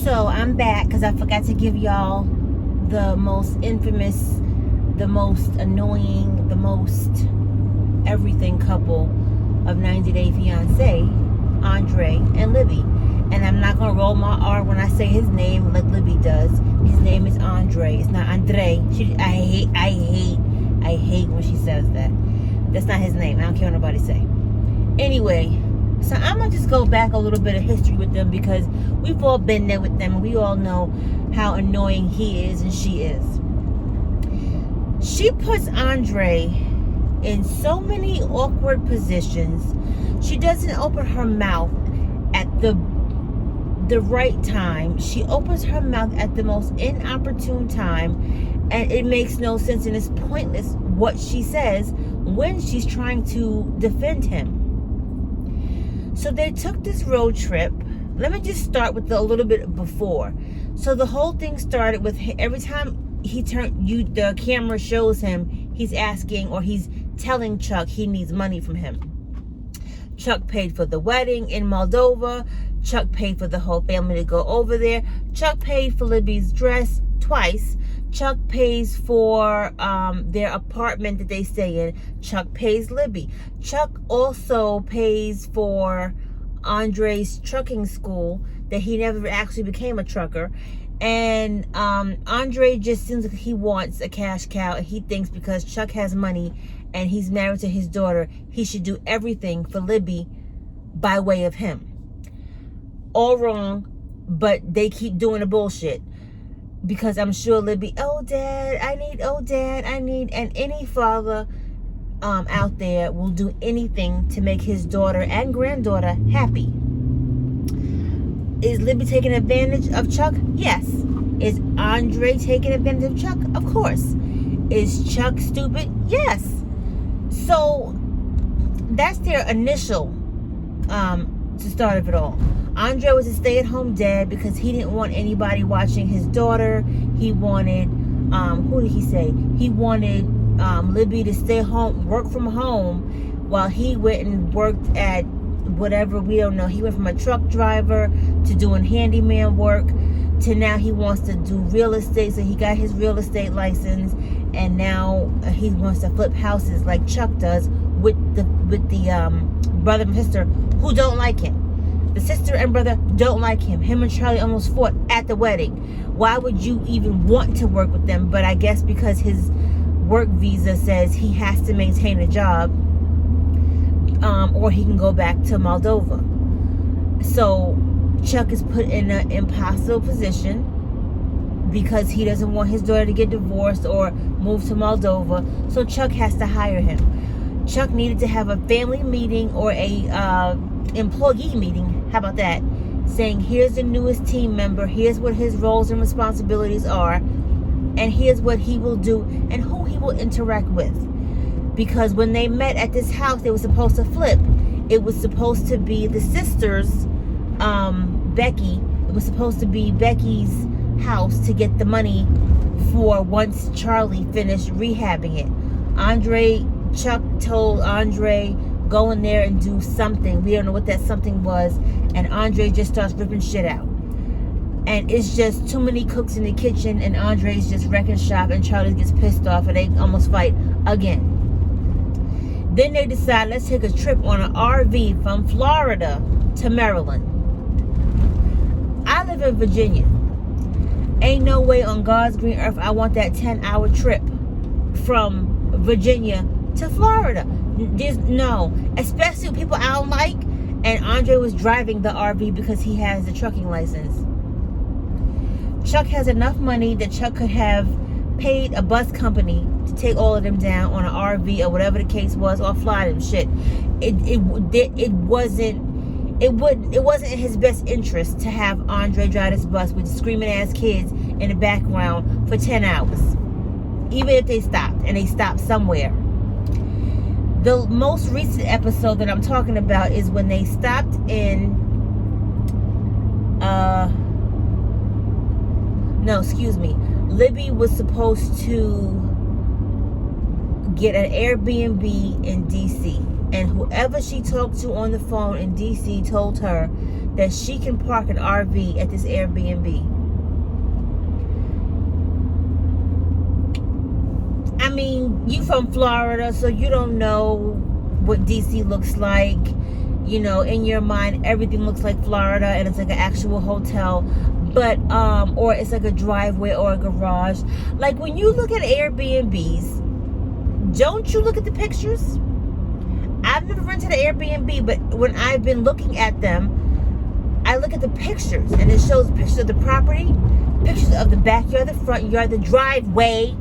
So I'm back because I forgot to give y'all the most infamous, the most annoying, the most everything couple of 90 Day Fiance, Andrei and Libby. And I'm not going to roll my R when I say his name like Libby does. His name is Andrei. It's not Andrei. I hate when she says that. That's not his name. I don't care what nobody say. Anyway, so I'm going to just go back a little bit of history with them because we've all been there with them and we all know how annoying he is and she is. She puts Andrei in so many awkward positions. She doesn't open her mouth at the right time. She opens her mouth at the most inopportune time, and it makes no sense and it's pointless what she says when she's trying to defend him. So they took this road trip. Let me just start with a little bit before. So the whole thing started with every time the camera shows him, he's asking or he's telling Chuck he needs money from him. Chuck paid for the wedding in Moldova. Chuck paid for the whole family to go over there. Chuck paid for Libby's dress twice. Chuck pays for their apartment that they stay in. Chuck pays Libby. Chuck also pays for Andrei's trucking school that he never actually became a trucker. And Andrei just seems like he wants a cash cow. And he thinks because Chuck has money and he's married to his daughter, he should do everything for Libby by way of him. All wrong, but they keep doing the bullshit. Because I'm sure Libby, oh dad, I need, and any father out there will do anything to make his daughter and granddaughter happy. Is Libby taking advantage of Chuck? Yes. Is Andrei taking advantage of Chuck? Of course. Is Chuck stupid? Yes. So that's their initial to start of it all. Andrei was a stay-at-home dad because he didn't want anybody watching his daughter. He wanted, who did he say? He wanted Libby to stay home, work from home, while he went and worked at whatever, we don't know. He went from a truck driver to doing handyman work to now he wants to do real estate. So he got his real estate license and now he wants to flip houses like Chuck does with the brother and sister who don't like him. The sister and brother don't like him. Him and Charlie almost fought at the wedding. Why would you even want to work with them? But I guess because his work visa says he has to maintain a job, or he can go back to Moldova. So Chuck is put in an impossible position because he doesn't want his daughter to get divorced or move to Moldova. So Chuck has to hire him. Chuck needed to have a family meeting or a employee meeting. How about that? Saying here's the newest team member, here's what his roles and responsibilities are, and here's what he will do and who he will interact with. Because when they met at this house they were supposed to flip, it was supposed to be the sisters, Becky, it was supposed to be Becky's house to get the money for once Charlie finished rehabbing it. Chuck told Andrei, go in there and do something. We don't know what that something was. And Andrei just starts ripping shit out. And it's just too many cooks in the kitchen and Andrei's just wrecking shop and Charlie gets pissed off and they almost fight again. Then they decide, let's take a trip on an RV from Florida to Maryland. I live in Virginia. Ain't no way on God's green earth I want that 10-hour trip from Virginia to Florida. There's no, especially with people I don't like. And Andrei was driving the RV because he has the trucking license. Chuck has enough money that Chuck could have paid a bus company to take all of them down on an RV or whatever the case was, or fly them. Shit, it wasn't in his best interest to have Andrei drive this bus with screaming ass kids in the background for 10 hours. Even if they stopped, and they stopped somewhere. The most recent episode that I'm talking about is when they stopped in Libby was supposed to get an Airbnb in DC, and whoever she talked to on the phone in DC told her that she can park an RV at this Airbnb. I mean, you from Florida, so you don't know what DC looks like. You know, in your mind, everything looks like Florida, and it's like an actual hotel, but or it's like a driveway or a garage. Like when you look at Airbnbs, don't you look at the pictures? I've never rented an Airbnb, but when I've been looking at them, I look at the pictures, and it shows pictures of the property, pictures of the backyard, the front yard, the driveway.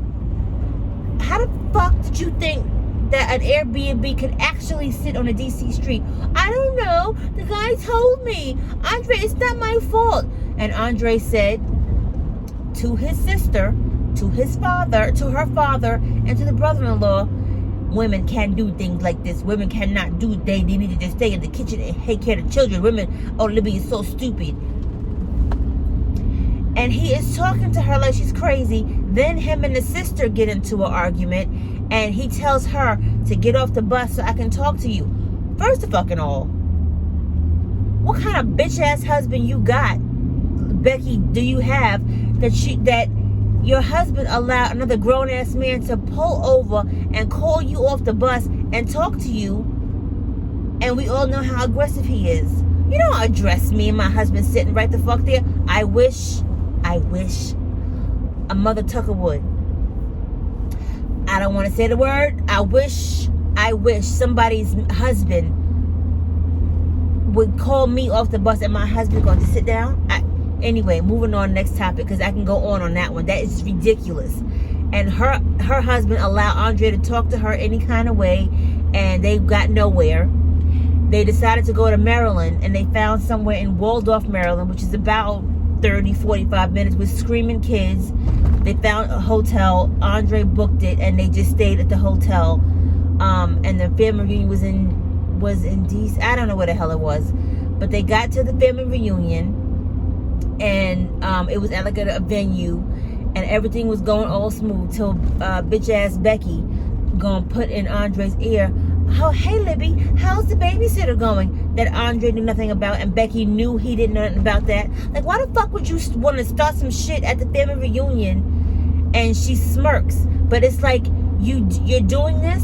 How the fuck did you think that an Airbnb could actually sit on a DC street? I don't know. The guy told me. Andrei, it's not my fault. And Andrei said to his sister, to his father, to her father, and to the brother-in-law, women can't do things like this. Women cannot do. They need to just stay in the kitchen and take care of the children. Women, oh, Libby is so stupid. And he is talking to her like she's crazy. Then him and the sister get into an argument, and he tells her to get off the bus so I can talk to you. First of fucking all, what kind of bitch ass husband you got, Becky, do you have that your husband allowed another grown ass man to pull over and call you off the bus and talk to you? And we all know how aggressive he is. You don't address me and my husband sitting right the fuck there. I wish a Mother Tucker would. I don't want to say the word. I wish somebody's husband would call me off the bus and my husband going to sit down. Anyway, moving on, next topic, because I can go on that one. That is ridiculous. And her husband allowed Andrei to talk to her any kind of way, and they got nowhere. They decided to go to Maryland, and they found somewhere in Waldorf, Maryland, which is about 30-45 minutes, with screaming kids. They found a hotel. Andrei booked it, and they just stayed at the hotel. And the family reunion was in DC. I don't know where the hell it was, but they got to the family reunion, and it was at like a venue, and everything was going all smooth till bitch ass Becky gonna put in Andrei's ear, "Oh, hey Libby, how's the babysitter going?" That Andrei knew nothing about, and Becky knew he didn't know nothing about that. Like, why the fuck would you want to start some shit at the family reunion? And she smirks, but it's like you're doing this,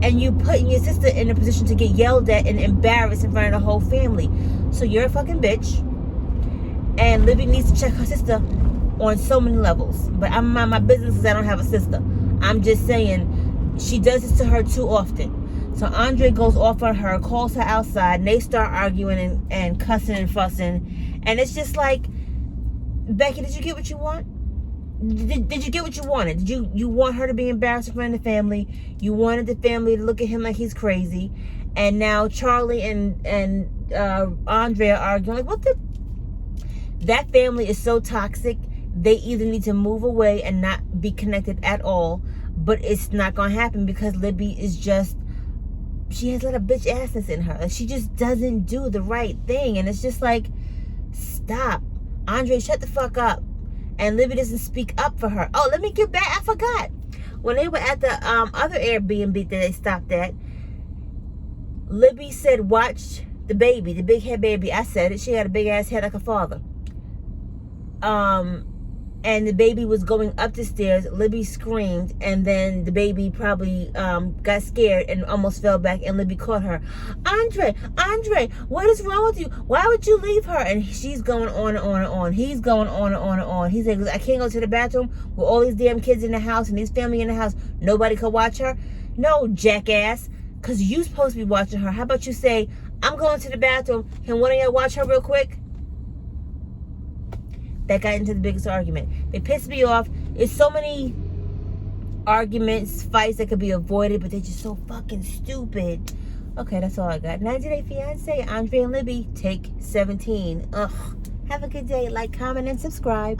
and you putting your sister in a position to get yelled at and embarrassed in front of the whole family. So you're a fucking bitch, and Libby needs to check her sister on so many levels. But I'm mind my business because I don't have a sister. I'm just saying, she does this to her too often. So Andrei goes off on her, calls her outside, and they start arguing and cussing and fussing. And it's just like, Becky, did you get what you want? Did you get what you wanted? Did you want her to be embarrassed in front of the family? You wanted the family to look at him like he's crazy. And now Charlie and Andrei are arguing. Like, what the? That family is so toxic. They either need to move away and not be connected at all. But it's not going to happen because Libby is just, she has a lot of bitch assness in her. Like, she just doesn't do the right thing. And it's just like, stop. Andrei, shut the fuck up. And Libby doesn't speak up for her. Oh, let me get back. I forgot. When they were at the other Airbnb that they stopped at, Libby said, watch the baby, the big head baby. I said it. She had a big ass head like her father. And the baby was going up the stairs. Libby screamed, and then the baby probably got scared and almost fell back, and Libby caught her. Andrei, what is wrong with you? Why would you leave her? And she's going on and on and on. He's going on and on and on. He's like, I can't go to the bathroom with all these damn kids in the house and these family in the house. Nobody could watch her? No, jackass, because you supposed to be watching her. How about you say, I'm going to the bathroom. Can one of y'all watch her real quick? That got into the biggest argument. They pissed me off. It's so many arguments, fights that could be avoided, but they're just so fucking stupid. Okay, that's all I got. 90 Day Fiance, Andrei and Libby, take 17. Ugh. Have a good day. Like, comment, and subscribe.